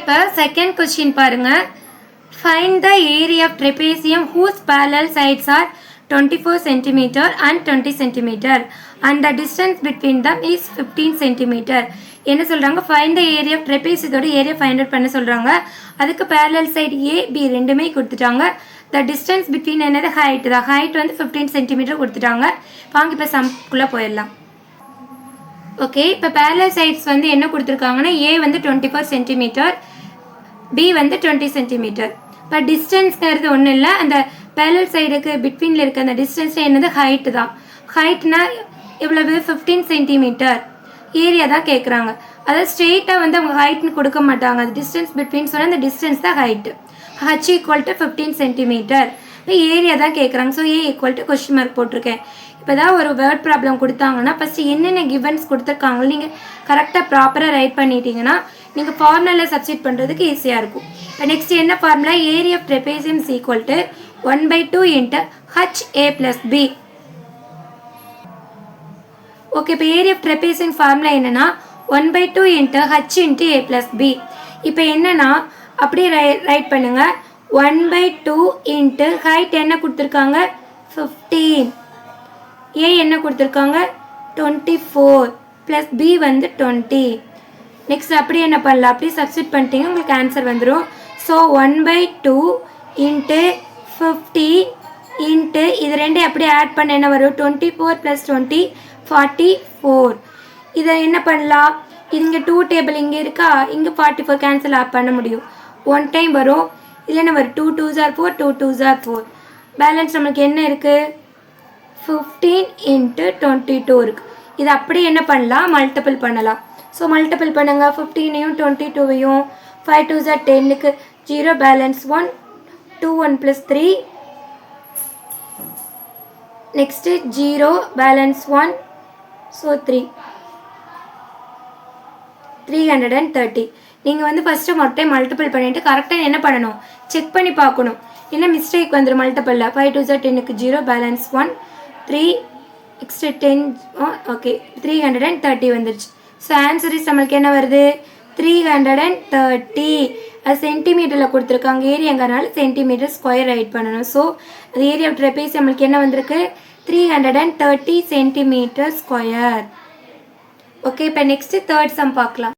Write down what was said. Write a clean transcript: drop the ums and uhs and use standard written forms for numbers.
இப்போ second question பாருங்க. Find the area of trapezium whose parallel sides are 24 cm and 20 cm and the distance between them is 15 cm. என்ன சொல்றாங்க? Find the area of trapezium area find out பண்ண சொல்றாங்க. அதுக்கு parallel side A B ரெண்டுமே கொடுத்துட்டாங்க. The distance between என்னது height தான். height வந்து 15 cm கொடுத்துட்டாங்க. வாங்க இப்போ சம்க்குள்ள போயிடலாம். ஓகே, இப்போ parallel sides வந்து என்ன கொடுத்துருக்காங்கன்னா A வந்து 24 cm, B வந்து 20 cm. இப்போ டிஸ்டன்ஸ்ங்கிறது ஒன்றும் இல்லை, அந்த parallel சைடுக்கு பிட்வீனில் இருக்க அந்த டிஸ்டன்ஸ் என்னது ஹைட்டு தான். ஹைட்னா இவ்வளவு 15 cm. ஏரியா தான் கேட்குறாங்க. அதாவது ஸ்ட்ரெயிட்டாக வந்து அவங்க ஹைட்னு கொடுக்க மாட்டாங்க. அது டிஸ்டன்ஸ் பிட்வீன் சொன்னால் அந்த டிஸ்டன்ஸ் தான் ஹைட்டு. H = 15 cm. இப்போ ஏரியா தான் கேட்குறாங்க. ஸோ A = கொஸ்டின் மார்க் போட்டிருக்கேன். இப்போ தான் ஒரு வேர்ட் ப்ராப்ளம் கொடுத்தாங்கன்னா ஃபஸ்ட்டு என்னென்ன கிவன்ஸ் கொடுத்துருக்காங்களோ நீங்கள் கரெக்டாக ப்ராப்பராக ரைட் பண்ணிட்டீங்கன்னா நீங்கள் ஃபார்முலாவில் சப்ஸ்டிட் பண்ணுறதுக்கு ஈஸியாக இருக்கும். இப்போ நெக்ஸ்ட் என்ன formula? Area of trapezium is equal to 1/2 × HA + B. Okay, இப்போ ஏரியா ஆஃப் ட்ரெபேசியம் ஃபார்முலா என்னென்னா 1/2 × H × A + B. இப்போ என்னென்னா அப்படியே ரைட் பண்ணுங்கள். 1/2 × ஹைட் என்ன கொடுத்துருக்காங்க? 15. A என்ன கொடுத்துருக்காங்க? 24 + B வந்து 20. நெக்ஸ்ட் அப்படி என்ன பண்ணலாம்? அப்படி சப்ஸ்டிட் பண்ணிட்டீங்க, உங்களுக்கு ஆன்சர் வந்துடும். ஸோ 1/2 × 50 × இது ரெண்டு அப்படியே ஆட் பண்ண என்ன வரும்? 24 + 20 44. இதை என்ன பண்ணலாம்? இங்கே 2 டேபிள் இங்கே இருக்கா, இங்கே 44 கேன்சல் ஆட் பண்ண முடியும். 1 டைம் வரும். இதில் என்ன வரும்? 2 2s are 4, 2 2s are 4. Balance நம்மளுக்கு என்ன இருக்குது? 15 × 22 இருக்குது. இது அப்படி என்ன பண்ணலாம்? மல்டிபிள் பண்ணலாம். ஸோ மல்டிபிள் பண்ணுங்க. 15ஐயும் 22ஐயும் 5 2s are 10க்கு 0 balance 1 2 1 + 3. Next 0 balance 1 so 3 330. நீங்கள் வந்து ஃபஸ்ட்டு மொட்டை மல்டிபிள் பண்ணிவிட்டு கரெக்டாக என்ன பண்ணணும்? செக் பண்ணி பார்க்கணும். என்ன மிஸ்டேக் வந்துடும் மல்டிபிளில்? 5 2s are 10க்கு 0 balance 1 3 extra 10 okay 330 வந்துடுச்சு. ஸோ ஆன்சர் இஸ் நம்மளுக்கு என்ன வருது? 330. அது சென்டிமீட்டரில் கொடுத்துருக்காங்க. ஏரியாங்கிறனால சென்டிமீட்டர்² ரைட் பண்ணணும். ஸோ அது ஏரியா ஆஃப் ட்ரெபேசியம் நம்மளுக்கு என்ன வந்திருக்கு? 330 cm². ஓகே, இப்போ நெக்ஸ்ட்டு தேர்ட் சம் பார்க்கலாம்.